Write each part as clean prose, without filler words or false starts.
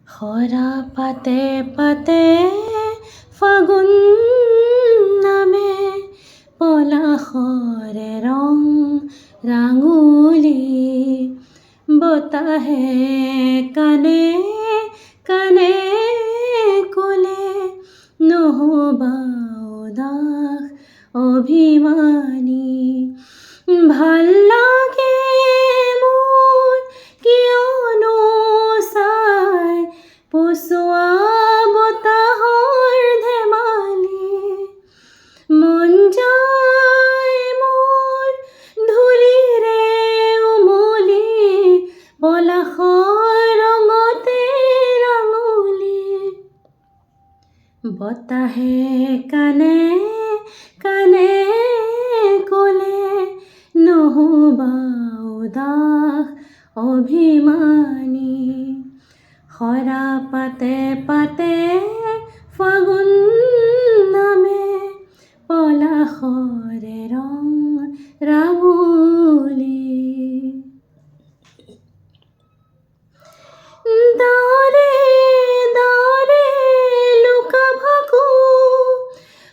সৰা পাতে পাতে ফাগুন নামে, পলাশৰে ৰং ৰাঙুলি, বতাহে কানে কানে ক'লে নহবা উদাস অভিমানী। ভাল লাগে মোৰ কিয়নো চাই পছোৱা বতাহৰ ধেমালি। মন যায় মোৰ ধূলিৰে উমলি, পলাশৰ ৰঙতে ৰাঙুলি। বতাহে কানে কানে ক'লে নহবা উদাস অভিমানী। সৰা পাতে পাতে ফাগুন নামে, পলাশৰে ৰং ৰাঙুলি। দাৰে দাৰে লুকা ভাকু,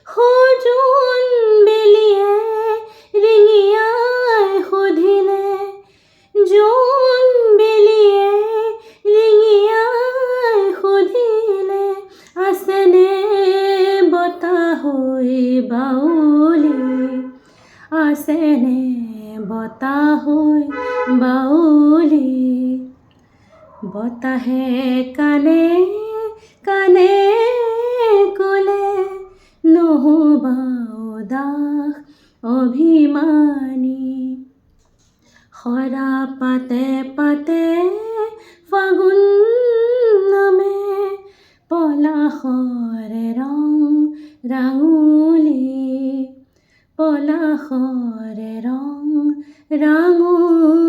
সজোন বেলিয়ে ৰিঙিয়াই সুধিলে, জোন বেলিয়ে ৰিঙিয়াই সুধিলে, আছেনে বতাহ হৈ বাউলি, আছেনে বতাহ হৈ বাউলি। বতাহে কানে কানে ক'লে নহবা উদাস অভিমানী। সৰা পাতে পাতে ফাগুন নামে, পলাশৰে ৰং ৰাঙুলি, পলাশৰে ৰং ৰাঙুলি।